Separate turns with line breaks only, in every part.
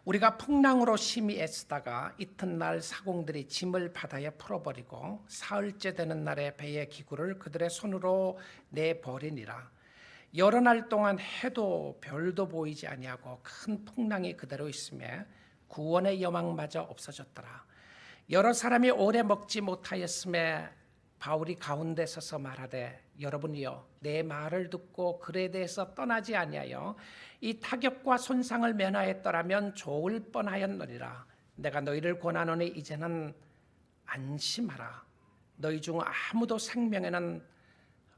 우리가 풍랑으로 심히 애쓰다가 이튿날 사공들이 짐을 바다에 풀어버리고 사흘째 되는 날에 배의 기구를 그들의 손으로 내버리니라. 여러 날 동안 해도 별도 보이지 아니하고 큰 풍랑이 그대로 있음에 구원의 여망마저 없어졌더라. 여러 사람이 오래 먹지 못하였음에 바울이 가운데 서서 말하되, 여러분이여 내 말을 듣고 글에 대해서 떠나지 아니하여 이 타격과 손상을 면하였더라면 좋을 뻔하였느니라. 내가 너희를 권하노니 이제는 안심하라. 너희 중 아무도 생명에는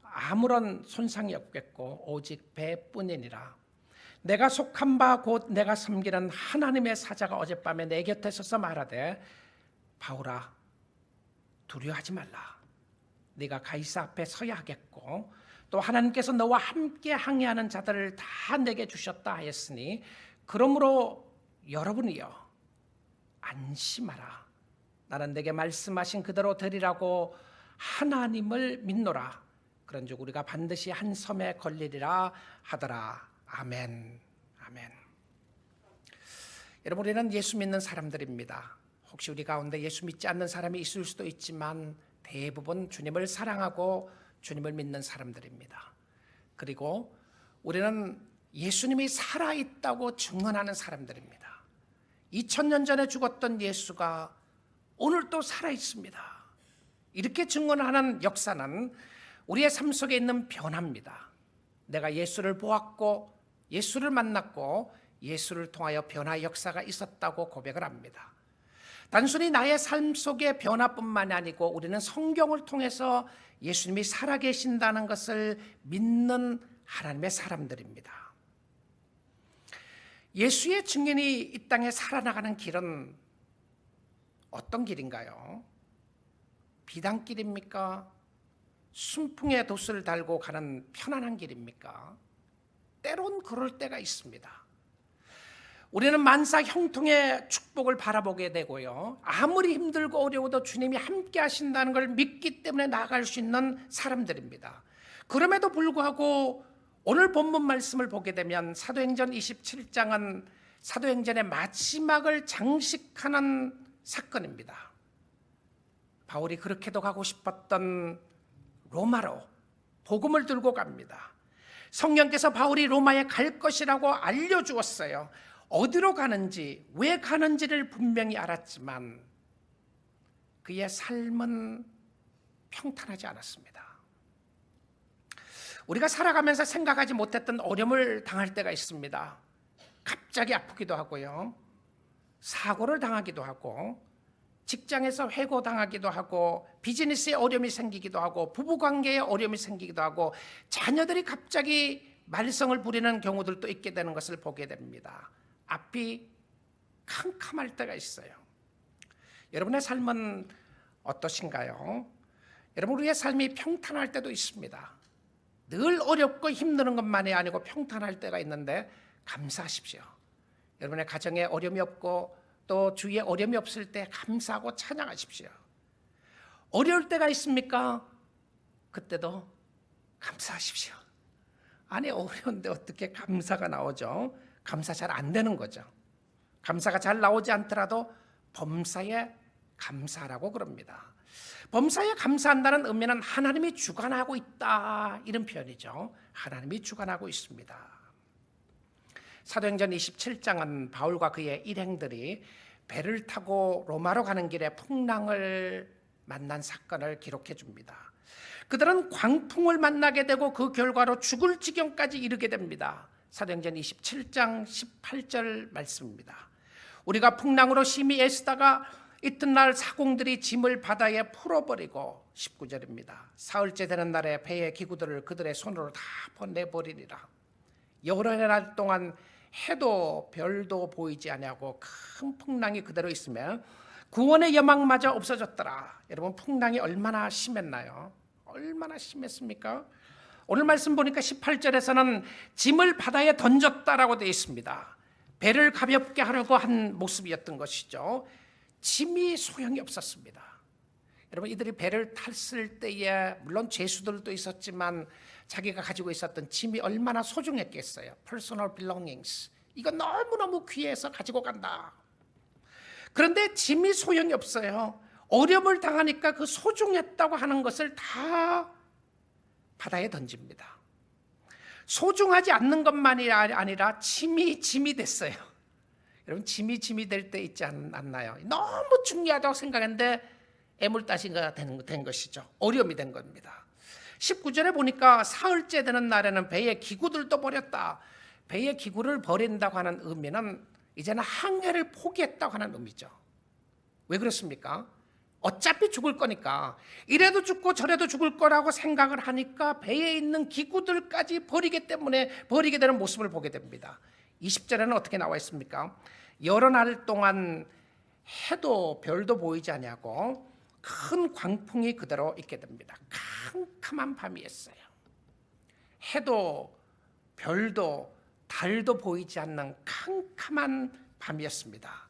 아무런 손상이 없겠고 오직 배뿐이니라. 내가 속한 바 곧 내가 섬기는 하나님의 사자가 어젯밤에 내 곁에 서서 말하되, 바울아 두려워하지 말라. 네가 가이사 앞에 서야 하겠고 또 하나님께서 너와 함께 항해하는 자들을 다 내게 주셨다 하였으니 그러므로 여러분이여 안심하라. 나는 내게 말씀하신 그대로 되리라고 하나님을 믿노라. 그런즉 우리가 반드시 한 섬에 걸리리라 하더라. 아멘. 아멘. 여러분, 우리는 예수 믿는 사람들입니다. 혹시 우리 가운데 예수 믿지 않는 사람이 있을 수도 있지만 대부분 주님을 사랑하고 주님을 믿는 사람들입니다. 그리고 우리는 예수님이 살아있다고 증언하는 사람들입니다. 2000년 전에 죽었던 예수가 오늘 또 살아있습니다. 이렇게 증언하는 역사는 우리의 삶 속에 있는 변화입니다. 내가 예수를 보았고 예수를 만났고 예수를 통하여 변화 역사가 있었다고 고백을 합니다. 단순히 나의 삶 속의 변화뿐만이 아니고 우리는 성경을 통해서 예수님이 살아계신다는 것을 믿는 하나님의 사람들입니다. 예수의 증인이 이 땅에 살아나가는 길은 어떤 길인가요? 비단길입니까? 순풍의 돛을 달고 가는 편안한 길입니까? 때론 그럴 때가 있습니다. 우리는 만사 형통의 축복을 바라보게 되고요, 아무리 힘들고 어려워도 주님이 함께 하신다는 걸 믿기 때문에 나아갈 수 있는 사람들입니다. 그럼에도 불구하고 오늘 본문 말씀을 보게 되면 사도행전 27장은 사도행전의 마지막을 장식하는 사건입니다. 바울이 그렇게도 가고 싶었던 로마로 복음을 들고 갑니다. 성령께서 바울이 로마에 갈 것이라고 알려주었어요. 어디로 가는지, 왜 가는지를 분명히 알았지만 그의 삶은 평탄하지 않았습니다. 우리가 살아가면서 생각하지 못했던 어려움을 당할 때가 있습니다. 갑자기 아프기도 하고요, 사고를 당하기도 하고, 직장에서 해고당하기도 하고, 비즈니스에 어려움이 생기기도 하고, 부부관계에 어려움이 생기기도 하고, 자녀들이 갑자기 말썽을 부리는 경우들도 있게 되는 것을 보게 됩니다. 앞이 캄캄할 때가 있어요. 여러분의 삶은 어떠신가요? 여러분, 우리의 삶이 평탄할 때도 있습니다. 늘 어렵고 힘드는 것만이 아니고 평탄할 때가 있는데 감사하십시오. 여러분의 가정에 어려움이 없고 또 주위에 어려움이 없을 때 감사하고 찬양하십시오. 어려울 때가 있습니까? 그때도 감사하십시오. 아니, 어려운데 어떻게 감사가 나오죠? 감사 잘 안 되는 거죠. 감사가 잘 나오지 않더라도 범사에 감사라고 그럽니다. 범사에 감사한다는 의미는 하나님이 주관하고 있다, 이런 표현이죠. 하나님이 주관하고 있습니다. 사도행전 27장은 바울과 그의 일행들이 배를 타고 로마로 가는 길에 풍랑을 만난 사건을 기록해 줍니다. 그들은 광풍을 만나게 되고 그 결과로 죽을 지경까지 이르게 됩니다. 사도행전 27장 18절 말씀입니다. 우리가 풍랑으로 심히 애쓰다가 이튿날 사공들이 짐을 바다에 풀어버리고, 19절입니다. 사흘째 되는 날에 배의 기구들을 그들의 손으로 다 보내버리니라. 여러 날 동안 해도 별도 보이지 아니하고 큰 풍랑이 그대로 있으며 구원의 여망마저 없어졌더라. 여러분, 풍랑이 얼마나 심했나요? 얼마나 심했습니까? 오늘 말씀 보니까 18절에서는 짐을 바다에 던졌다라고 되어 있습니다. 배를 가볍게 하려고 한 모습이었던 것이죠. 짐이 소용이 없었습니다. 여러분, 이들이 배를 탔을 때에 물론 죄수들도 있었지만 자기가 가지고 있었던 짐이 얼마나 소중했겠어요. Personal belongings, 이거 너무너무 귀해서 가지고 간다. 그런데 짐이 소용이 없어요. 어려움을 당하니까 그 소중했다고 하는 것을 다 바다에 던집니다. 소중하지 않는 것만이 아니라 짐이 됐어요. 여러분, 짐이 될 때 있지 않나요? 너무 중요하다고 생각했는데 애물단시가 된 것이죠. 어려움이 된 겁니다. 19절에 보니까 사흘째 되는 날에는 배의 기구들도 버렸다. 배의 기구를 버린다고 하는 의미는 이제는 항해를 포기했다고 하는 의미죠. 왜 그렇습니까? 어차피 죽을 거니까, 이래도 죽고 저래도 죽을 거라고 생각을 하니까 배에 있는 기구들까지 버리기 때문에 버리게 되는 모습을 보게 됩니다. 20절에는 어떻게 나와 있습니까? 여러 날 동안 해도 별도 보이지 아니하고 큰 광풍이 그대로 있게 됩니다. 캄캄한 밤이었어요. 해도 별도 달도 보이지 않는 캄캄한 밤이었습니다.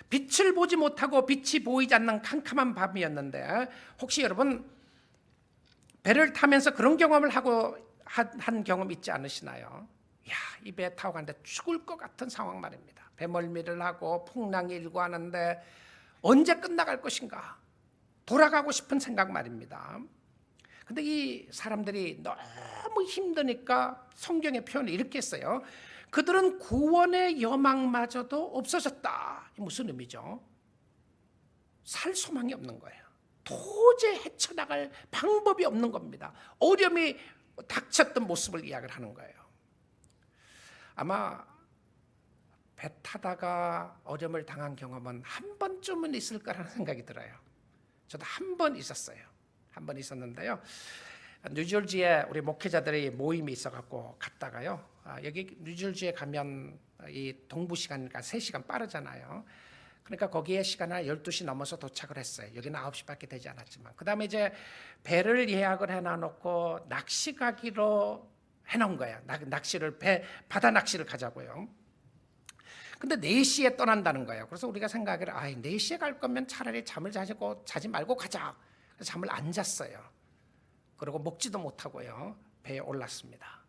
빛을 보지 못하고 빛이 보이지 않는 캄캄한 밤이었는데, 혹시 여러분 배를 타면서 그런 경험을 하고 한 경험 있지 않으시나요? 이 배 타고 가는데 죽을 것 같은 상황 말입니다. 배멀미를 하고 풍랑이 일고 하는데 언제 끝나갈 것인가, 돌아가고 싶은 생각 말입니다. 근데 이 사람들이 너무 힘드니까 성경의 표현을 이렇게 했어요. 그들은 구원의 여망마저도 없어졌다. 무슨 의미죠? 살 소망이 없는 거예요. 도저히 헤쳐나갈 방법이 없는 겁니다. 어려움이 닥쳤던 모습을 이야기를 하는 거예요. 아마 배 타다가 어려움을 당한 경험은 한 번쯤은 있을 거라는 생각이 들어요. 저도 한 번 있었어요. 한 번 있었는데요. 뉴저지에 우리 목회자들의 모임이 있어갖고 갔다가요. 여기 뉴저지에 가면 이 동부 시간이니까 3시간 빠르잖아요. 그러니까 거기에 시간을 12시 넘어서 도착을 했어요. 여기는 9시밖에 되지 않았지만. 그 다음에 이제 배를 예약을 해놔놓고 낚시 가기로 해놓은 거예요. 바다 낚시를 가자고요. 근데 4시에 떠난다는 거예요. 그래서 우리가 생각하기를 4시에 갈 거면 차라리 잠을 자지 말고 가자. 그래서 잠을 안 잤어요. 그리고 먹지도 못하고요. 배에 올랐습니다.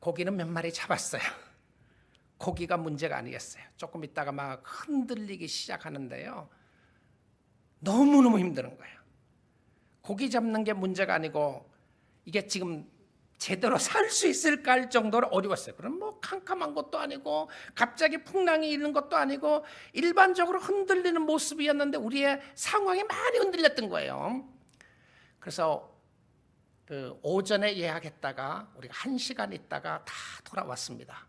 고기는 몇 마리 잡았어요. 고기가 문제가 아니었어요. 조금 있다가 막 흔들리기 시작하는데요. 너무너무 힘드는 거예요. 고기 잡는 게 문제가 아니고 이게 지금 제대로 살 수 있을까 할 정도로 어려웠어요. 그럼 뭐 캄캄한 것도 아니고 갑자기 풍랑이 일는 것도 아니고 일반적으로 흔들리는 모습이었는데 우리의 상황이 많이 흔들렸던 거예요. 그래서 그 오전에 예약했다가 우리가 1시간 있다가 다 돌아왔습니다.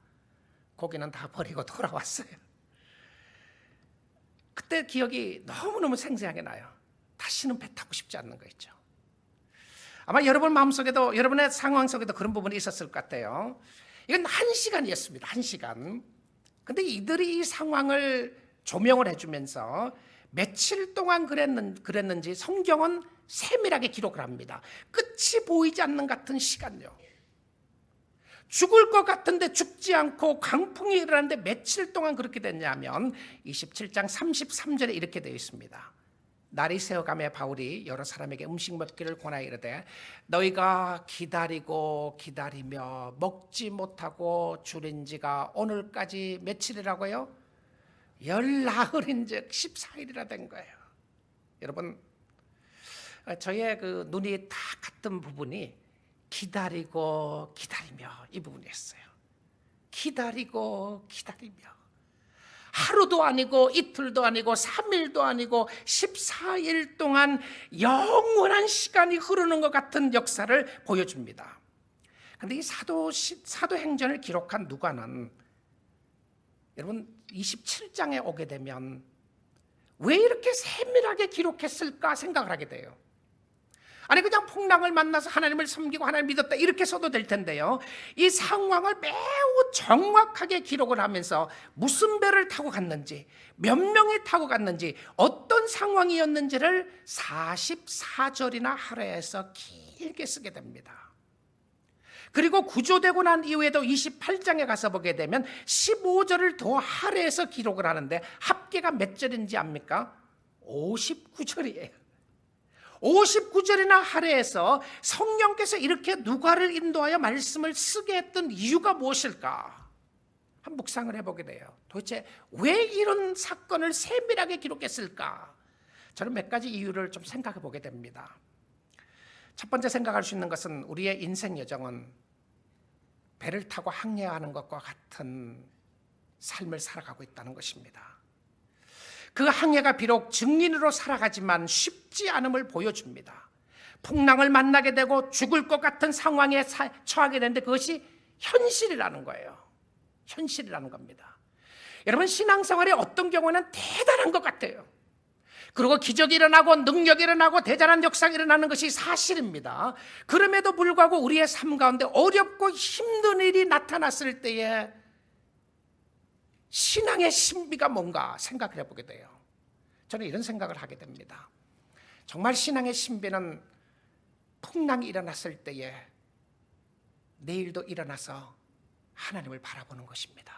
고기는 다 버리고 돌아왔어요. 그때 기억이 너무너무 생생하게 나요. 다시는 배 타고 싶지 않는 거 있죠. 아마 여러분 마음속에도, 여러분의 상황 속에도 그런 부분이 있었을 것 같아요. 이건 1시간이었습니다. 1시간. 근데 이들이 이 상황을 조명을 해주면서 며칠 동안 그랬는지 성경은 세밀하게 기록을 합니다. 끝이 보이지 않는 같은 시간요. 죽을 것 같은데 죽지 않고 강풍이 일어나는데 며칠 동안 그렇게 됐냐면 27장 33절에 이렇게 되어 있습니다. 날이 새어가며 바울이 여러 사람에게 음식 먹기를 권하여 이르되 너희가 기다리고 기다리며 먹지 못하고 줄인 지가 오늘까지 며칠이라고요? 열나흘인즉 14일이라 된 거예요. 여러분, 저의 그 눈이 다 갔던 부분이 기다리고 기다리며 이 부분이었어요. 기다리고 기다리며 하루도 아니고 이틀도 아니고 3일도 아니고 14일 동안 영원한 시간이 흐르는 것 같은 역사를 보여줍니다. 그런데 이 사도행전을 기록한 누가는 여러분 27장에 오게 되면 왜 이렇게 세밀하게 기록했을까 생각을 하게 돼요. 아니 그냥 풍랑을 만나서 하나님을 섬기고 하나님을 믿었다 이렇게 써도 될 텐데요. 이 상황을 매우 정확하게 기록을 하면서 무슨 배를 타고 갔는지, 몇 명이 타고 갔는지, 어떤 상황이었는지를 44절이나 하루에서 길게 쓰게 됩니다. 그리고 구조되고 난 이후에도 28장에 가서 보게 되면 15절을 더 할애해서 기록을 하는데 합계가 몇 절인지 압니까? 59절이에요. 59절이나 할애해서 성령께서 이렇게 누가를 인도하여 말씀을 쓰게 했던 이유가 무엇일까? 한 묵상을 해보게 돼요. 도대체 왜 이런 사건을 세밀하게 기록했을까? 저는 몇 가지 이유를 좀 생각해 보게 됩니다. 첫 번째 생각할 수 있는 것은 우리의 인생 여정은 배를 타고 항해하는 것과 같은 삶을 살아가고 있다는 것입니다. 그 항해가 비록 증인으로 살아가지만 쉽지 않음을 보여줍니다. 풍랑을 만나게 되고 죽을 것 같은 상황에 처하게 되는데 그것이 현실이라는 거예요. 현실이라는 겁니다. 여러분, 신앙생활이 어떤 경우는 대단한 것 같아요. 그리고 기적이 일어나고 능력이 일어나고 대단한 역사가 일어나는 것이 사실입니다. 그럼에도 불구하고 우리의 삶 가운데 어렵고 힘든 일이 나타났을 때에 신앙의 신비가 뭔가 생각을 해보게 돼요. 저는 이런 생각을 하게 됩니다. 정말 신앙의 신비는 풍랑이 일어났을 때에 내일도 일어나서 하나님을 바라보는 것입니다.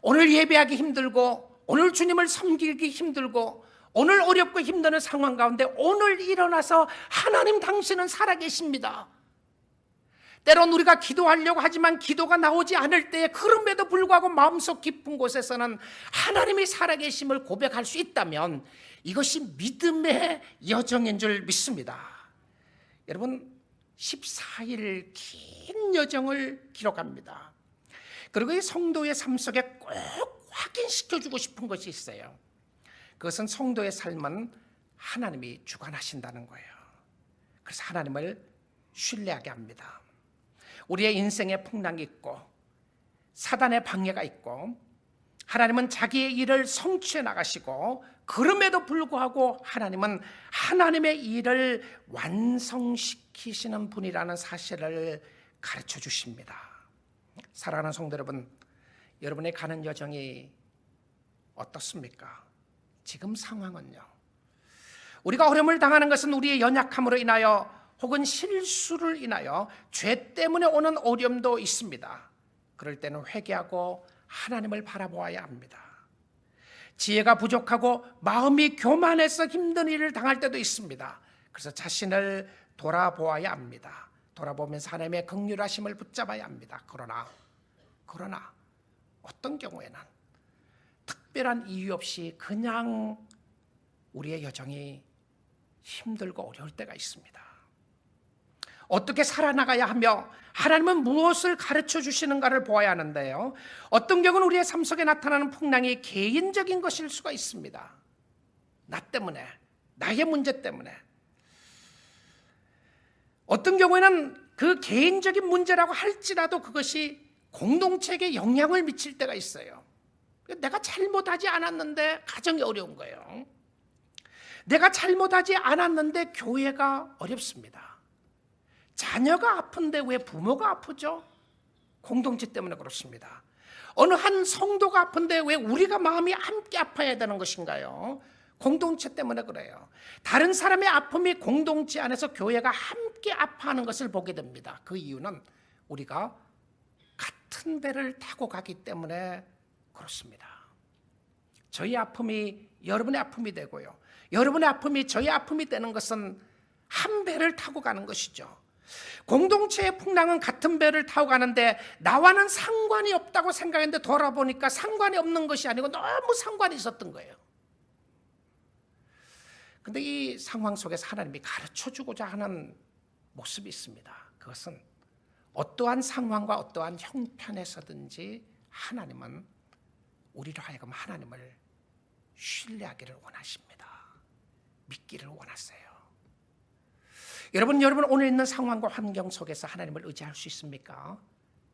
오늘 예배하기 힘들고 오늘 주님을 섬기기 힘들고 오늘 어렵고 힘든 상황 가운데 오늘 일어나서 하나님 당신은 살아계십니다. 때론 우리가 기도하려고 하지만 기도가 나오지 않을 때에 그럼에도 불구하고 마음속 깊은 곳에서는 하나님이 살아계심을 고백할 수 있다면 이것이 믿음의 여정인 줄 믿습니다. 여러분, 14일 긴 여정을 기록합니다. 그리고 이 성도의 삶 속에 꼭 확인시켜주고 싶은 것이 있어요. 그것은 성도의 삶은 하나님이 주관하신다는 거예요. 그래서 하나님을 신뢰하게 합니다. 우리의 인생에 풍랑이 있고 사단의 방해가 있고 하나님은 자기의 일을 성취해 나가시고 그럼에도 불구하고 하나님은 하나님의 일을 완성시키시는 분이라는 사실을 가르쳐 주십니다. 사랑하는 성도 여러분, 여러분의 가는 여정이 어떻습니까? 지금 상황은요. 우리가 어려움을 당하는 것은 우리의 연약함으로 인하여 혹은 실수를 인하여 죄 때문에 오는 어려움도 있습니다. 그럴 때는 회개하고 하나님을 바라보아야 합니다. 지혜가 부족하고 마음이 교만해서 힘든 일을 당할 때도 있습니다. 그래서 자신을 돌아보아야 합니다. 돌아보면서 하나님의 긍휼하심을 붙잡아야 합니다. 그러나 어떤 경우에는 특별한 이유 없이 그냥 우리의 여정이 힘들고 어려울 때가 있습니다. 어떻게 살아나가야 하며 하나님은 무엇을 가르쳐 주시는가를 보아야 하는데요. 어떤 경우는 우리의 삶 속에 나타나는 풍랑이 개인적인 것일 수가 있습니다. 나 때문에, 나의 문제 때문에. 어떤 경우에는 그 개인적인 문제라고 할지라도 그것이 공동체에게 영향을 미칠 때가 있어요. 내가 잘못하지 않았는데 가정이 어려운 거예요. 내가 잘못하지 않았는데 교회가 어렵습니다. 자녀가 아픈데 왜 부모가 아프죠? 공동체 때문에 그렇습니다. 어느 한 성도가 아픈데 왜 우리가 마음이 함께 아파야 되는 것인가요? 공동체 때문에 그래요. 다른 사람의 아픔이 공동체 안에서 교회가 함께 아파하는 것을 보게 됩니다. 그 이유는 우리가 같은 배를 타고 가기 때문에 그렇습니다. 저희 아픔이 여러분의 아픔이 되고요. 여러분의 아픔이 저희 아픔이 되는 것은 한 배를 타고 가는 것이죠. 공동체의 풍랑은 같은 배를 타고 가는데 나와는 상관이 없다고 생각했는데 돌아보니까 상관이 없는 것이 아니고 너무 상관이 있었던 거예요. 근데 이 상황 속에서 하나님이 가르쳐주고자 하는 모습이 있습니다. 그것은 어떠한 상황과 어떠한 형편에서든지 하나님은 우리로 하여금 하나님을 신뢰하기를 원하십니다. 믿기를 원하세요. 여러분 오늘 있는 상황과 환경 속에서 하나님을 의지할 수 있습니까?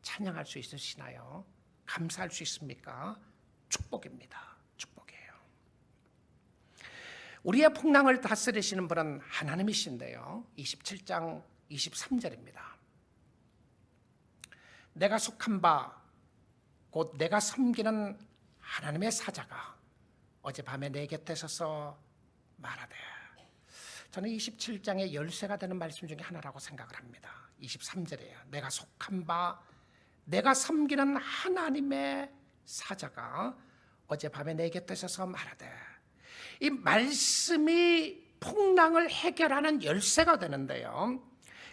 찬양할 수 있으시나요? 감사할 수 있습니까? 축복입니다. 축복이에요. 우리의 풍랑을 다스리시는 분은 하나님이신데요. 27장 23절입니다. 내가 속한 바 곧 내가 섬기는 하나님의 사자가 어젯밤에 내 곁에 서서 말하되, 저는 27장의 열쇠가 되는 말씀 중에 하나라고 생각을 합니다. 23절이에요. 내가 속한 바 내가 섬기는 하나님의 사자가 어젯밤에 내 곁에 서서 말하되, 이 말씀이 풍랑을 해결하는 열쇠가 되는데요.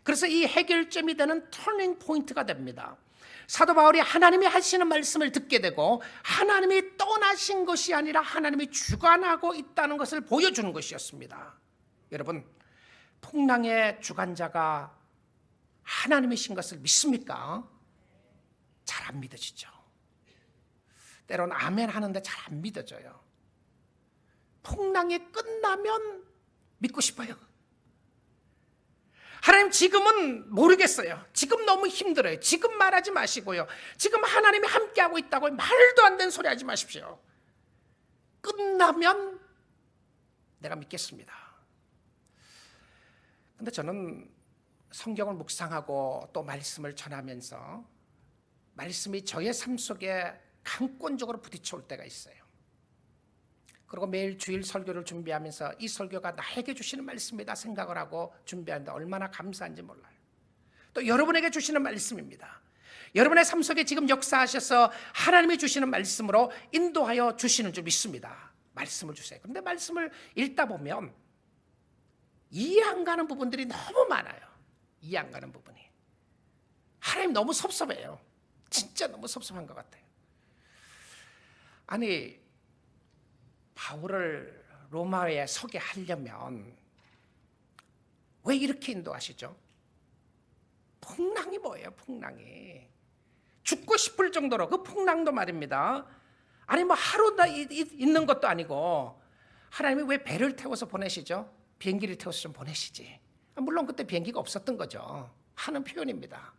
그래서 이 해결점이 되는 터닝 포인트가 됩니다. 사도 바울이 하나님이 하시는 말씀을 듣게 되고 하나님이 떠나신 것이 아니라 하나님이 주관하고 있다는 것을 보여주는 것이었습니다. 여러분, 풍랑의 주관자가 하나님이신 것을 믿습니까? 잘 안 믿어지죠. 때로는 아멘 하는데 잘 안 믿어져요. 풍랑이 끝나면 믿고 싶어요. 하나님 지금은 모르겠어요. 지금 너무 힘들어요. 지금 말하지 마시고요. 지금 하나님이 함께하고 있다고 말도 안 되는 소리 하지 마십시오. 끝나면 내가 믿겠습니다. 근데 저는 성경을 묵상하고 또 말씀을 전하면서 말씀이 저의 삶 속에 강권적으로 부딪혀올 때가 있어요. 그리고 매일 주일 설교를 준비하면서 이 설교가 나에게 주시는 말씀이다 생각을 하고 준비하는데 얼마나 감사한지 몰라요. 또 여러분에게 주시는 말씀입니다. 여러분의 삶 속에 지금 역사하셔서 하나님이 주시는 말씀으로 인도하여 주시는 줄 믿습니다. 말씀을 주세요. 그런데 말씀을 읽다 보면 이해 안 가는 부분들이 너무 많아요. 이해 안 가는 부분이. 하나님 너무 섭섭해요. 진짜 너무 섭섭한 것 같아요. 아니, 바울을 로마에 서게 하려면 왜 이렇게 인도하시죠? 풍랑이 뭐예요? 풍랑이 죽고 싶을 정도로 그 풍랑도 말입니다. 아니 뭐 하루 있는 것도 아니고 하나님이 왜 배를 태워서 보내시죠? 비행기를 태워서 좀 보내시지. 물론 그때 비행기가 없었던 거죠. 하는 표현입니다.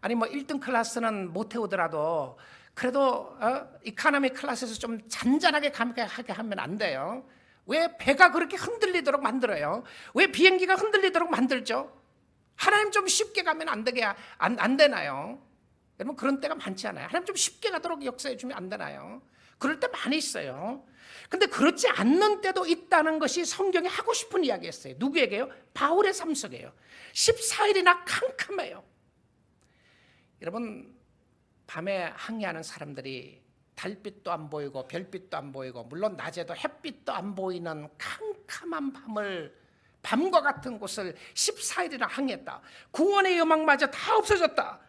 아니 뭐 1등 클래스는 못 태우더라도 그래도 이코노미 클래스에서 좀 잔잔하게 하게 하면 안 돼요. 왜 배가 그렇게 흔들리도록 만들어요? 왜 비행기가 흔들리도록 만들죠? 하나님 좀 쉽게 가면 안 되나요? 여러분 그런 때가 많지 않아요? 하나님 좀 쉽게 가도록 역사해 주면 안 되나요? 그럴 때 많이 있어요. 근데 그렇지 않는 때도 있다는 것이 성경이 하고 싶은 이야기였어요. 누구에게요? 바울의 삶 속에요. 14일이나 캄캄해요. 여러분 밤에 항해하는 사람들이 달빛도 안 보이고 별빛도 안 보이고 물론 낮에도 햇빛도 안 보이는 캄캄한 밤과 같은 곳을 14일이나 항해했다. 구원의 여망마저 다 없어졌다.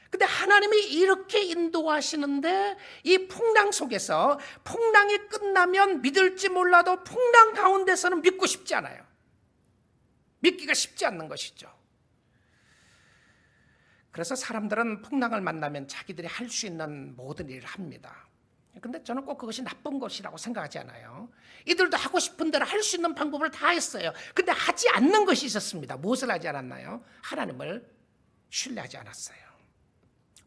근데 하나님이 이렇게 인도하시는데 이 풍랑 속에서 풍랑이 끝나면 믿을지 몰라도 풍랑 가운데서는 믿고 싶지 않아요. 믿기가 쉽지 않는 것이죠. 그래서 사람들은 풍랑을 만나면 자기들이 할 수 있는 모든 일을 합니다. 근데 저는 꼭 그것이 나쁜 것이라고 생각하지 않아요. 이들도 하고 싶은 대로 할 수 있는 방법을 다 했어요. 근데 하지 않는 것이 있었습니다. 무엇을 하지 않았나요? 하나님을 신뢰하지 않았어요.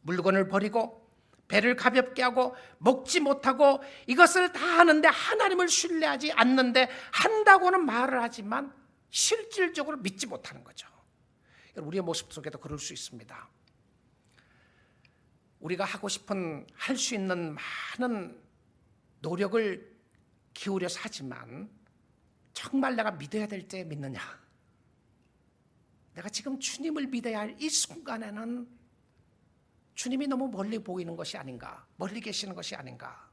물건을 버리고 배를 가볍게 하고 먹지 못하고 이것을 다 하는데 하나님을 신뢰하지 않는데 한다고는 말을 하지만 실질적으로 믿지 못하는 거죠. 우리의 모습 속에도 그럴 수 있습니다. 우리가 하고 싶은 할 수 있는 많은 노력을 기울여서 하지만 정말 내가 믿어야 될 때 믿느냐? 내가 지금 주님을 믿어야 할 이 순간에는 주님이 너무 멀리 보이는 것이 아닌가? 멀리 계시는 것이 아닌가?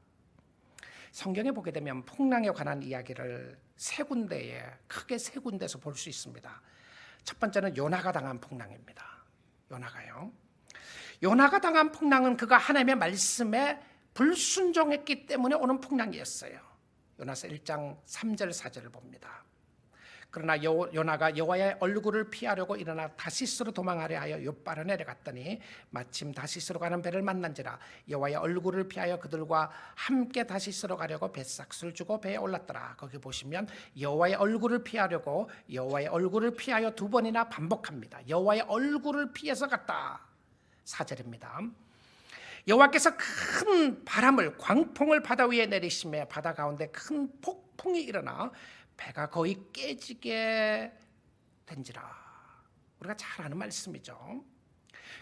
성경에 보게 되면 풍랑에 관한 이야기를 크게 세 군데에서 볼 수 있습니다. 첫 번째는 요나가 당한 풍랑입니다. 요나가 당한 풍랑은 그가 하나님의 말씀에 불순종했기 때문에 오는 풍랑이었어요. 요나서 1장 3절 4절을 봅니다. 그러나 요나가 여호와의 얼굴을 피하려고 일어나 다시스로 도망하려 하여 욥바로 내려갔더니 마침 다시스로 가는 배를 만난지라 여호와의 얼굴을 피하여 그들과 함께 다시스로 가려고 뱃삭수를 주고 배에 올랐더라. 거기 보시면 여호와의 얼굴을 피하려고 여호와의 얼굴을 피하여 두 번이나 반복합니다. 여호와의 얼굴을 피해서 갔다. 4절입니다. 여호와께서 큰 바람을 광풍을 바다 위에 내리시매 바다 가운데 큰 폭풍이 일어나 배가 거의 깨지게 된지라. 우리가 잘 아는 말씀이죠.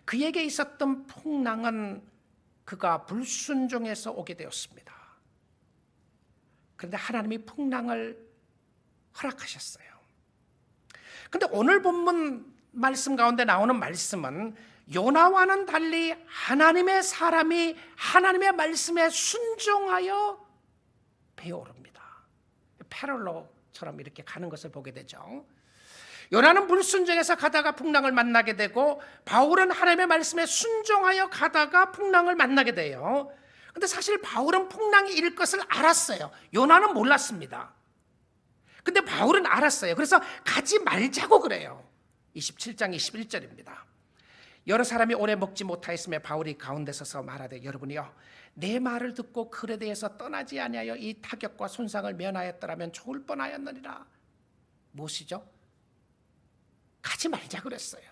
그에게 있었던 풍랑은 그가 불순종해서 오게 되었습니다. 그런데 하나님이 풍랑을 허락하셨어요. 그런데 오늘 본문 말씀 가운데 나오는 말씀은 요나와는 달리 하나님의 사람이 하나님의 말씀에 순종하여 배에 오릅니다. 패럴로처럼 이렇게 가는 것을 보게 되죠. 요나는 불순종해서 가다가 풍랑을 만나게 되고 바울은 하나님의 말씀에 순종하여 가다가 풍랑을 만나게 돼요. 근데 사실 바울은 풍랑이 일 것을 알았어요. 요나는 몰랐습니다. 근데 바울은 알았어요. 그래서 가지 말자고 그래요. 27장 21절입니다. 여러 사람이 오래 먹지 못하였으며 바울이 가운데 서서 말하되 여러분이요 내 말을 듣고 글에 대해서 떠나지 아니하여 이 타격과 손상을 면하였더라면 좋을 뻔하였느니라. 무엇이죠? 가지 말자 그랬어요.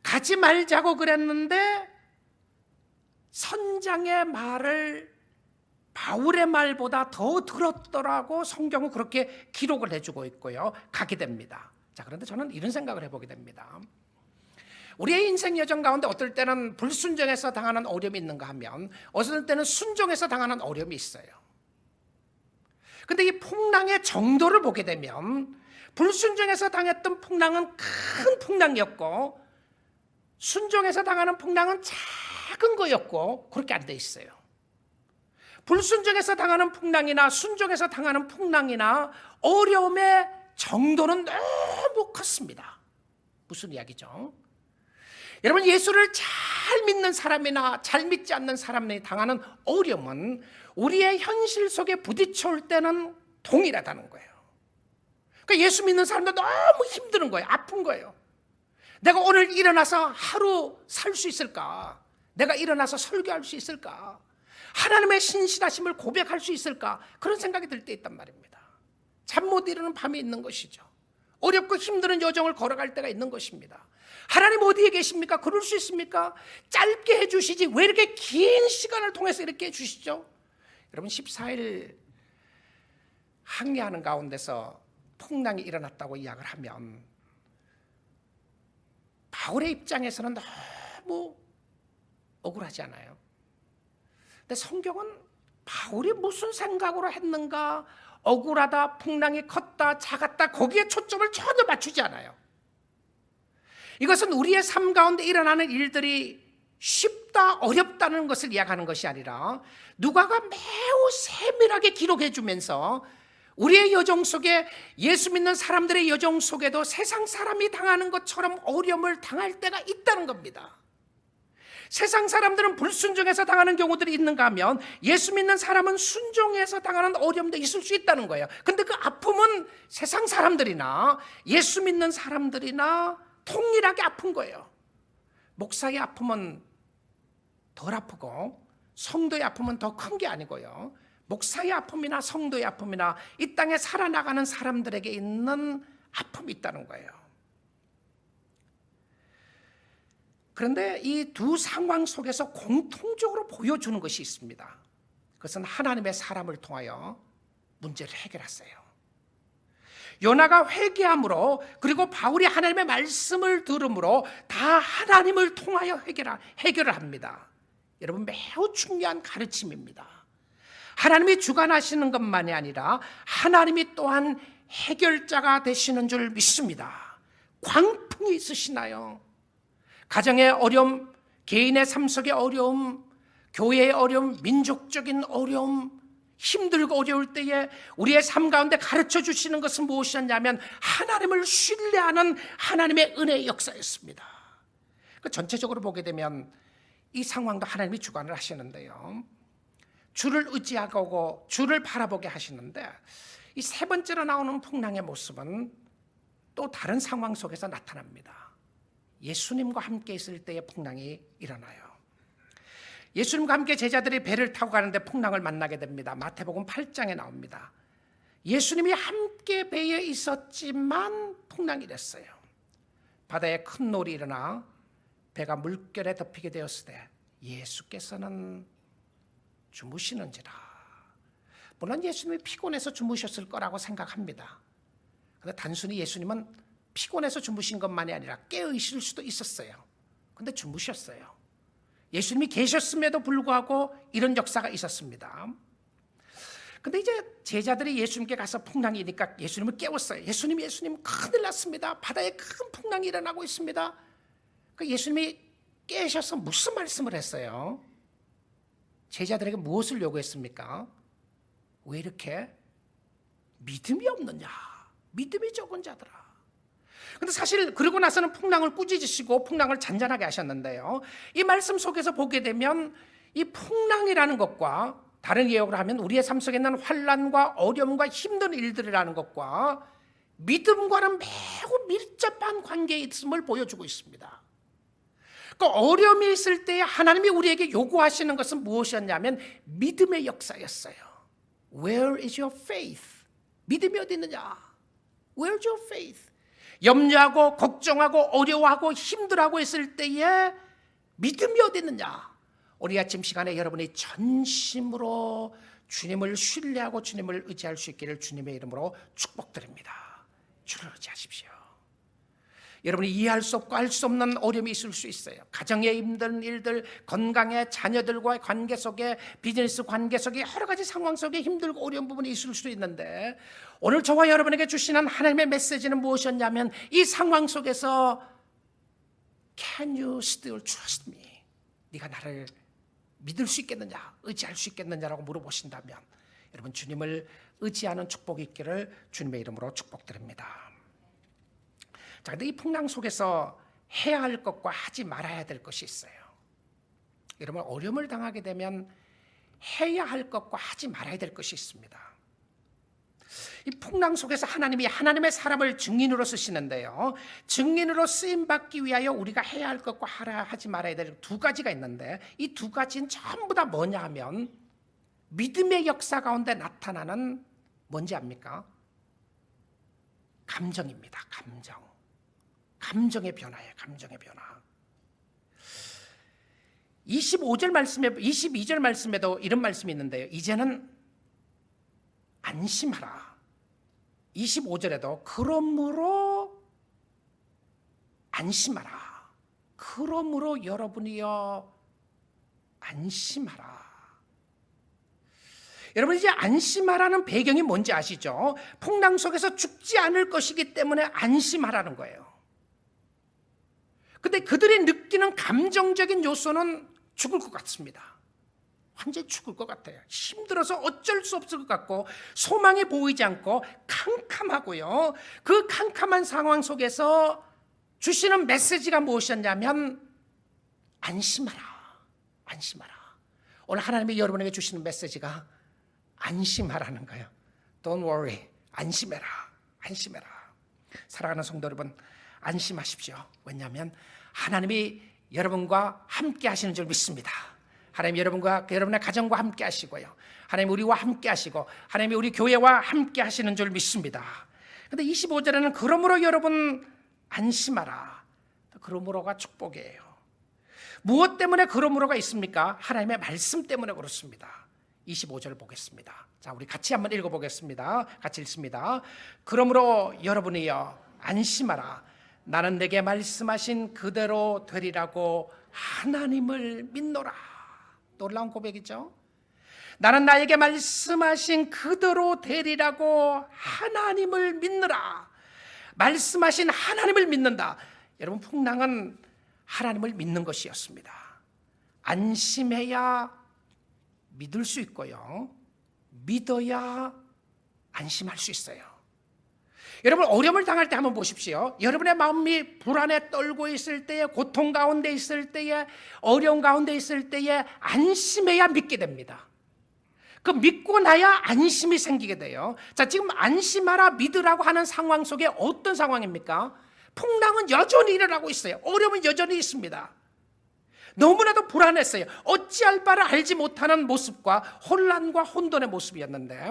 가지 말자고 그랬는데 선장의 말을 바울의 말보다 더 들었더라고 성경은 그렇게 기록을 해주고 있고요. 가게 됩니다. 자, 그런데 저는 이런 생각을 해보게 됩니다. 우리의 인생 여정 가운데 어떨 때는 불순종해서 당하는 어려움이 있는가 하면 어떨 때는 순종해서 당하는 어려움이 있어요. 근데 이 풍랑의 정도를 보게 되면 불순종해서 당했던 풍랑은 큰 풍랑이었고 순종해서 당하는 풍랑은 작은 거였고 그렇게 안 돼 있어요. 불순종해서 당하는 풍랑이나 순종해서 당하는 풍랑이나 어려움의 정도는 너무 컸습니다. 무슨 이야기죠? 여러분 예수를 잘 믿는 사람이나 잘 믿지 않는 사람이 당하는 어려움은 우리의 현실 속에 부딪혀올 때는 동일하다는 거예요. 그러니까 예수 믿는 사람도 너무 힘든 거예요. 아픈 거예요. 내가 오늘 일어나서 하루 살 수 있을까? 내가 일어나서 설교할 수 있을까? 하나님의 신실하심을 고백할 수 있을까? 그런 생각이 들 때 있단 말입니다. 잠 못 이루는 밤이 있는 것이죠. 어렵고 힘든 여정을 걸어갈 때가 있는 것입니다. 하나님 어디에 계십니까? 그럴 수 있습니까? 짧게 해주시지 왜 이렇게 긴 시간을 통해서 이렇게 해주시죠? 여러분 14일 항해하는 가운데서 풍랑이 일어났다고 이야기를 하면 바울의 입장에서는 너무 억울하지 않아요? 근데 성경은 바울이 무슨 생각으로 했는가, 억울하다, 풍랑이 컸다, 작았다 거기에 초점을 전혀 맞추지 않아요. 이것은 우리의 삶 가운데 일어나는 일들이 쉽다, 어렵다는 것을 이야기하는 것이 아니라 누가가 매우 세밀하게 기록해 주면서 우리의 여정 속에 예수 믿는 사람들의 여정 속에도 세상 사람이 당하는 것처럼 어려움을 당할 때가 있다는 겁니다. 세상 사람들은 불순종해서 당하는 경우들이 있는가 하면 예수 믿는 사람은 순종해서 당하는 어려움도 있을 수 있다는 거예요. 근데 그 아픔은 세상 사람들이나 예수 믿는 사람들이나 동일하게 아픈 거예요. 목사의 아픔은 덜 아프고 성도의 아픔은 더 큰 게 아니고요. 목사의 아픔이나 성도의 아픔이나 이 땅에 살아나가는 사람들에게 있는 아픔이 있다는 거예요. 그런데 이 두 상황 속에서 공통적으로 보여주는 것이 있습니다. 그것은 하나님의 사람을 통하여 문제를 해결했어요. 요나가 회개함으로 그리고 바울이 하나님의 말씀을 들음으로 다 하나님을 통하여 해결을 합니다. 여러분 매우 중요한 가르침입니다. 하나님이 주관하시는 것만이 아니라 하나님이 또한 해결자가 되시는 줄 믿습니다. 광풍이 있으시나요? 가정의 어려움, 개인의 삶 속의 어려움, 교회의 어려움, 민족적인 어려움, 힘들고 어려울 때에 우리의 삶 가운데 가르쳐 주시는 것은 무엇이었냐면 하나님을 신뢰하는 하나님의 은혜의 역사였습니다. 전체적으로 보게 되면 이 상황도 하나님이 주관을 하시는데요. 주를 의지하고 주를 바라보게 하시는데 이 세 번째로 나오는 풍랑의 모습은 또 다른 상황 속에서 나타납니다. 예수님과 함께 있을 때의 풍랑이 일어나요. 예수님과 함께 제자들이 배를 타고 가는데 풍랑을 만나게 됩니다. 마태복음 8장에 나옵니다. 예수님이 함께 배에 있었지만 풍랑이 됐어요. 바다에 큰 놀이 일어나 배가 물결에 덮이게 되었을 때 예수께서는 주무시는지라. 물론 예수님이 피곤해서 주무셨을 거라고 생각합니다. 그런데 단순히 예수님은 피곤해서 주무신 것만이 아니라 깨어 있을 수도 있었어요. 그런데 주무셨어요. 예수님이 계셨음에도 불구하고 이런 역사가 있었습니다. 근데 이제 제자들이 예수님께 가서 풍랑이 일으니까 예수님을 깨웠어요. 예수님 큰일 났습니다. 바다에 큰 풍랑이 일어나고 있습니다. 예수님이 깨셔서 무슨 말씀을 했어요? 제자들에게 무엇을 요구했습니까? 왜 이렇게 믿음이 없느냐? 믿음이 적은 자들아. 근데 사실 그러고 나서는 풍랑을 꾸짖으시고 풍랑을 잔잔하게 하셨는데요, 이 말씀 속에서 보게 되면 이 풍랑이라는 것과 다른 개혁으로 하면 우리의 삶 속에 있는 환난과 어려움과 힘든 일들이라는 것과 믿음과는 매우 밀접한 관계에 있음을 보여주고 있습니다. 그 어려움이 있을 때 하나님이 우리에게 요구하시는 것은 무엇이었냐면 믿음의 역사였어요. Where is your faith? 믿음이 어디 있느냐? Where is your faith? 염려하고 걱정하고 어려워하고 힘들어하고 있을 때에 믿음이 어디 있느냐? 우리 아침 시간에 여러분이 전심으로 주님을 신뢰하고 주님을 의지할 수 있기를 주님의 이름으로 축복드립니다. 주를 의지하십시오. 여러분이 이해할 수 없고 알 수 없는 어려움이 있을 수 있어요. 가정에 힘든 일들, 건강에 자녀들과의 관계 속에, 비즈니스 관계 속에 여러 가지 상황 속에 힘들고 어려운 부분이 있을 수 있는데, 오늘 저와 여러분에게 주시는 하나님의 메시지는 무엇이었냐면 이 상황 속에서 Can you still trust me? 네가 나를 믿을 수 있겠느냐, 의지할 수 있겠느냐라고 물어보신다면 여러분 주님을 의지하는 축복이 있기를 주님의 이름으로 축복드립니다. 자, 근데 이 풍랑 속에서 해야 할 것과 하지 말아야 될 것이 있어요. 여러분 어려움을 당하게 되면 해야 할 것과 하지 말아야 될 것이 있습니다. 이 풍랑 속에서 하나님이 하나님의 사람을 증인으로 쓰시는데요, 증인으로 쓰임 받기 위하여 우리가 해야 할 것과 하지 말아야 될 두 가지가 있는데, 이 두 가지는 전부 다 뭐냐 하면 믿음의 역사 가운데 나타나는 뭔지 압니까? 감정입니다. 감정의 변화예요. 감정의 변화. 22절 말씀에도 이런 말씀이 있는데요, 이제는 안심하라. 25절에도 그러므로 안심하라. 그러므로 여러분이여 안심하라. 여러분 이제 안심하라는 배경이 뭔지 아시죠? 풍랑 속에서 죽지 않을 것이기 때문에 안심하라는 거예요. 근데 그들이 느끼는 감정적인 요소는 죽을 것 같습니다. 완전히 죽을 것 같아요. 힘들어서 어쩔 수 없을 것 같고 소망이 보이지 않고 캄캄하고요. 그 캄캄한 상황 속에서 주시는 메시지가 무엇이었냐면 안심하라. 안심하라. 오늘 하나님이 여러분에게 주시는 메시지가 안심하라는 거예요. Don't worry. 안심해라. 안심해라. 사랑하는 성도 여러분, 안심하십시오. 왜냐하면 하나님이 여러분과 함께 하시는 줄 믿습니다. 하나님 여러분과 여러분의 가정과 함께 하시고요, 하나님 우리와 함께 하시고 하나님이 우리 교회와 함께 하시는 줄 믿습니다. 그런데 25절에는 그러므로 여러분 안심하라. 그러므로가 축복이에요. 무엇 때문에 그러므로가 있습니까? 하나님의 말씀 때문에 그렇습니다. 25절 보겠습니다. 자, 우리 같이 한번 읽어보겠습니다. 같이 읽습니다. 그러므로 여러분이여 안심하라. 나는 내게 말씀하신 그대로 되리라고 하나님을 믿노라. 놀라운 고백이죠. 나는 나에게 말씀하신 그대로 되리라고 하나님을 믿느라. 말씀하신 하나님을 믿는다. 여러분 풍랑은 하나님을 믿는 것이었습니다. 안심해야 믿을 수 있고요, 믿어야 안심할 수 있어요. 여러분 어려움을 당할 때 한번 보십시오. 여러분의 마음이 불안에 떨고 있을 때에, 고통 가운데 있을 때에, 어려움 가운데 있을 때에 안심해야 믿게 됩니다. 그 믿고 나야 안심이 생기게 돼요. 자, 지금 안심하라 믿으라고 하는 상황 속에 어떤 상황입니까? 풍랑은 여전히 일어나고 있어요. 어려움은 여전히 있습니다. 너무나도 불안했어요. 어찌할 바를 알지 못하는 모습과 혼란과 혼돈의 모습이었는데,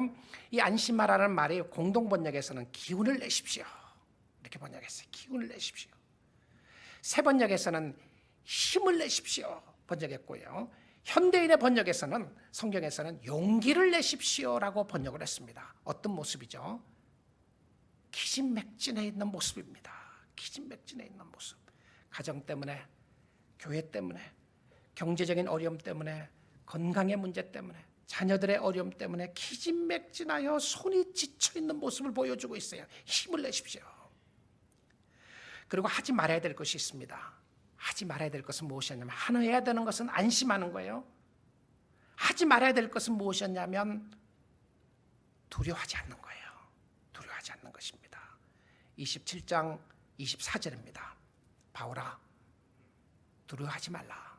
이 안심하라는 말이 공동번역에서는 기운을 내십시오 이렇게 번역했어요. 기운을 내십시오. 새 번역에서는 힘을 내십시오 번역했고요, 현대인의 번역에서는, 성경에서는 용기를 내십시오라고 번역을 했습니다. 어떤 모습이죠? 기진맥진해 있는 모습입니다. 기진맥진해 있는 모습. 가정 때문에, 교회 때문에, 경제적인 어려움 때문에, 건강의 문제 때문에, 자녀들의 어려움 때문에 기진맥진하여 손이 지쳐있는 모습을 보여주고 있어요. 힘을 내십시오. 그리고 하지 말아야 될 것이 있습니다. 하지 말아야 될 것은 무엇이었냐면, 하나 해야 되는 것은 안심하는 거예요. 하지 말아야 될 것은 무엇이었냐면 두려워하지 않는 거예요. 두려워하지 않는 것입니다. 27장 24절입니다. 바울아, 두려워하지 말라.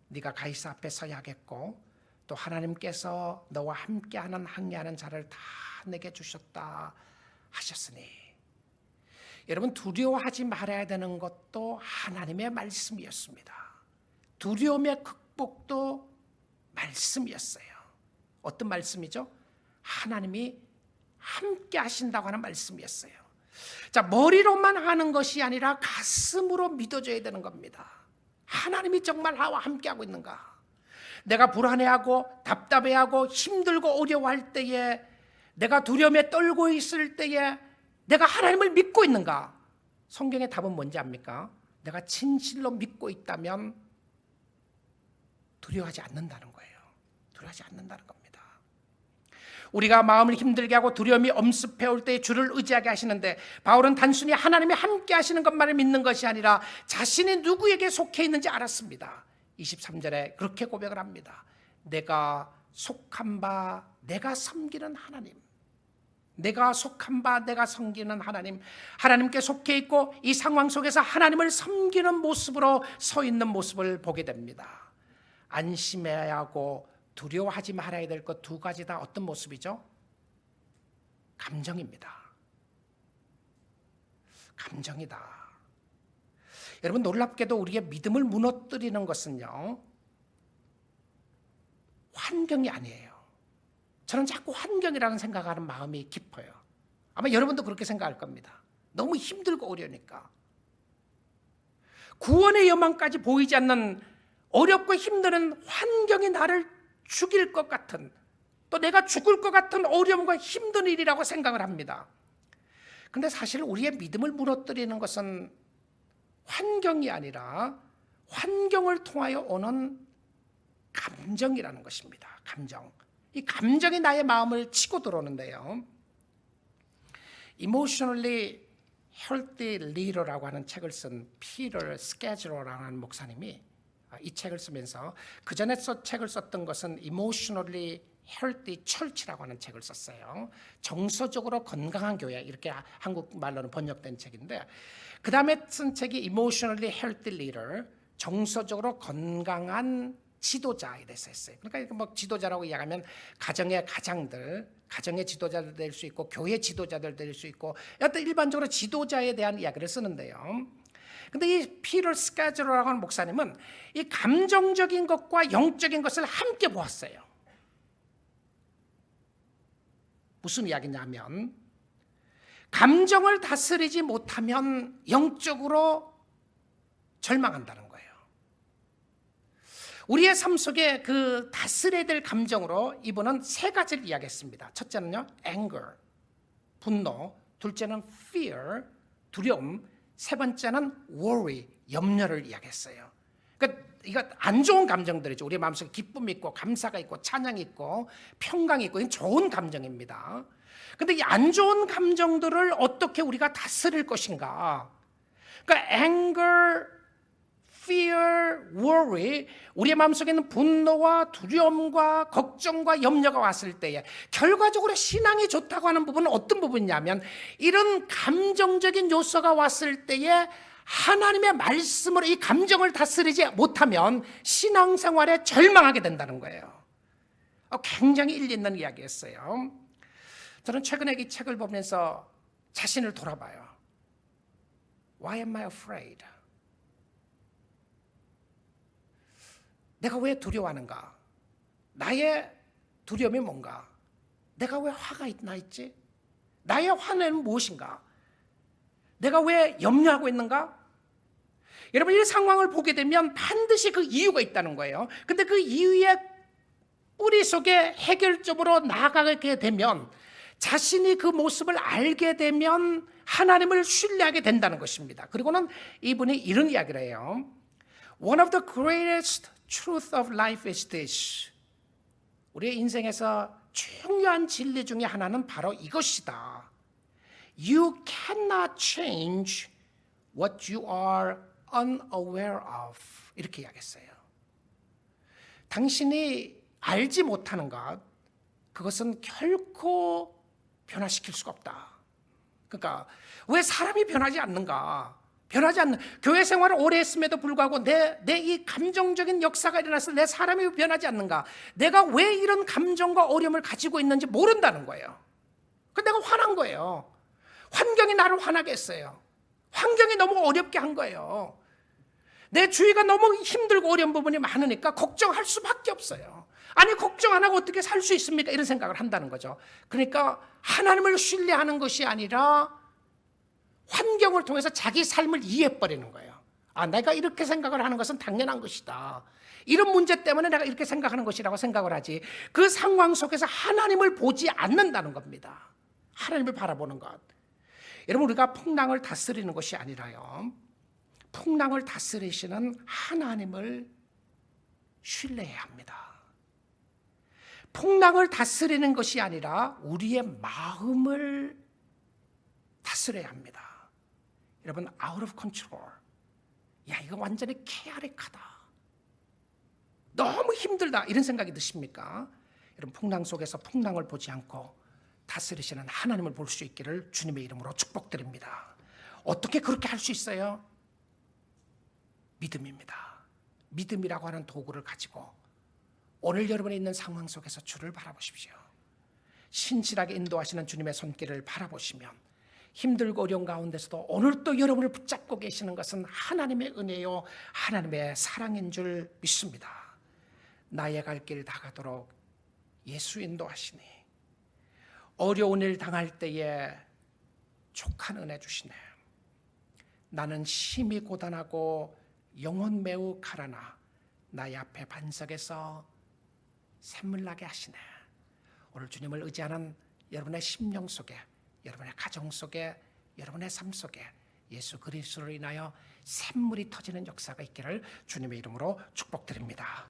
네가 가이사 앞에 서야겠고 또 하나님께서 너와 함께하는 항해하는 자를 다 내게 주셨다 하셨으니. 여러분, 두려워하지 말아야 되는 것도 하나님의 말씀이었습니다. 두려움의 극복도 말씀이었어요. 어떤 말씀이죠? 하나님이 함께 하신다고 하는 말씀이었어요. 자, 머리로만 하는 것이 아니라 가슴으로 믿어줘야 되는 겁니다. 하나님이 정말 나와 함께하고 있는가? 내가 불안해하고 답답해하고 힘들고 어려워할 때에, 내가 두려움에 떨고 있을 때에 내가 하나님을 믿고 있는가? 성경의 답은 뭔지 압니까? 내가 진실로 믿고 있다면 두려워하지 않는다는 거예요. 두려워하지 않는다는 겁니다. 우리가 마음을 힘들게 하고 두려움이 엄습해 올 때 주를 의지하게 하시는데, 바울은 단순히 하나님이 함께 하시는 것만을 믿는 것이 아니라 자신이 누구에게 속해 있는지 알았습니다. 23절에 그렇게 고백을 합니다. 내가 속한 바 내가 섬기는 하나님, 내가 속한 바 내가 섬기는 하나님, 하나님께 속해 있고 이 상황 속에서 하나님을 섬기는 모습으로 서 있는 모습을 보게 됩니다. 안심해야 하고 두려워하지 말아야 될 것 두 가지 다 어떤 모습이죠? 감정입니다. 감정이다. 여러분, 놀랍게도 우리의 믿음을 무너뜨리는 것은요, 환경이 아니에요. 저는 자꾸 환경이라는 생각하는 마음이 깊어요. 아마 여러분도 그렇게 생각할 겁니다. 너무 힘들고 어려우니까. 구원의 여망까지 보이지 않는 어렵고 힘든 환경이 나를 죽일 것 같은, 또 내가 죽을 것 같은 어려움과 힘든 일이라고 생각을 합니다. 그런데 사실 우리의 믿음을 무너뜨리는 것은 환경이 아니라 환경을 통하여 오는 감정이라는 것입니다. 감정. 이 감정이 나의 마음을 치고 들어오는데요, Emotionally Healthy Leader라고 하는 책을 쓴 피터 스캐즈로라는 목사님이 이 책을 쓰면서, 그 전에 책을 썼던 것은 Emotionally Healthy Church라고 하는 책을 썼어요. 정서적으로 건강한 교회, 이렇게 한국말로는 번역된 책인데, 그 다음에 쓴 책이 Emotionally Healthy Leader, 정서적으로 건강한 지도자에 대해서 했어요. 그러니까 뭐 지도자라고 이야기하면 가정의 가장들, 가정의 지도자들 될 수 있고 교회 지도자들 될 수 있고, 여튼 일반적으로 지도자에 대한 이야기를 쓰는데요. 근데 이 피터 스캐즈로라고 하는 목사님은 이 감정적인 것과 영적인 것을 함께 보았어요. 무슨 이야기냐면, 감정을 다스리지 못하면 영적으로 절망한다는 거예요. 우리의 삶 속에 그 다스려야 될 감정으로 이분은 세 가지를 이야기했습니다. 첫째는요, anger, 분노. 둘째는 fear, 두려움. 세 번째는 worry, 염려를 이야기했어요. 그러니까 이거 안 좋은 감정들이죠. 우리 마음속에 기쁨이 있고 감사가 있고 찬양이 있고 평강이 있고, 이건 좋은 감정입니다. 그런데 이 안 좋은 감정들을 어떻게 우리가 다스릴 것인가? 그러니까 anger, fear, worry, 우리의 마음속에 있는 분노와 두려움과 걱정과 염려가 왔을 때에 결과적으로 신앙이 좋다고 하는 부분은 어떤 부분이냐면, 이런 감정적인 요소가 왔을 때에 하나님의 말씀으로 이 감정을 다스리지 못하면 신앙생활에 절망하게 된다는 거예요. 굉장히 일리 있는 이야기였어요. 저는 최근에 이 책을 보면서 자신을 돌아봐요. Why am I afraid? 내가 왜 두려워하는가? 나의 두려움이 뭔가? 내가 왜 화가 나 있지? 나의 화는 무엇인가? 내가 왜 염려하고 있는가? 여러분, 이 상황을 보게 되면 반드시 그 이유가 있다는 거예요. 근데 그 이유의 뿌리 속에 해결적으로 나아가게 되면, 자신이 그 모습을 알게 되면 하나님을 신뢰하게 된다는 것입니다. 그리고는 이분이 이런 이야기를 해요. One of the greatest truth of life is this. 우리의 인생에서 중요한 진리 중에 하나는 바로 이것이다. You cannot change what you are unaware of. 이렇게 이야기했어요. 당신이 알지 못하는 것, 그것은 결코 변화시킬 수가 없다. 그러니까 왜 사람이 변하지 않는가? 변하지 않는 교회 생활을 오래 했음에도 불구하고 내 이 감정적인 역사가 일어나서 내 사람이 변하지 않는가? 내가 왜 이런 감정과 어려움을 가지고 있는지 모른다는 거예요. 그 내가 화난 거예요. 환경이 나를 화나게 했어요. 환경이 너무 어렵게 한 거예요. 내 주위가 너무 힘들고 어려운 부분이 많으니까 걱정할 수밖에 없어요. 아니 걱정 안 하고 어떻게 살 수 있습니까? 이런 생각을 한다는 거죠. 그러니까 하나님을 신뢰하는 것이 아니라 환경을 통해서 자기 삶을 이해해버리는 거예요. 아, 내가 이렇게 생각을 하는 것은 당연한 것이다. 이런 문제 때문에 내가 이렇게 생각하는 것이라고 생각을 하지, 그 상황 속에서 하나님을 보지 않는다는 겁니다. 하나님을 바라보는 것. 여러분, 우리가 풍랑을 다스리는 것이 아니라요, 풍랑을 다스리시는 하나님을 신뢰해야 합니다. 풍랑을 다스리는 것이 아니라 우리의 마음을 다스려야 합니다. 여러분, out of control. 야, 이거 완전히 케아릭하다. 너무 힘들다. 이런 생각이 드십니까? 여러분, 풍랑 속에서 풍랑을 보지 않고 다스리시는 하나님을 볼 수 있기를 주님의 이름으로 축복드립니다. 어떻게 그렇게 할 수 있어요? 믿음입니다. 믿음이라고 하는 도구를 가지고 오늘 여러분이 있는 상황 속에서 주를 바라보십시오. 신실하게 인도하시는 주님의 손길을 바라보시면 힘들고 어려운 가운데서도 오늘 또 여러분을 붙잡고 계시는 것은 하나님의 은혜요, 하나님의 사랑인 줄 믿습니다. 나의 갈 길 다가도록 예수 인도하시니 어려운 일 당할 때에 족한 은혜 주시네. 나는 심히 고단하고 영혼 매우 가라나 나의 앞에 반석에서 샘물 나게 하시네. 오늘 주님을 의지하는 여러분의 심령 속에, 여러분의 가정 속에, 여러분의 삶 속에 예수 그리스도로 인하여 샘물이 터지는 역사가 있기를 주님의 이름으로 축복드립니다.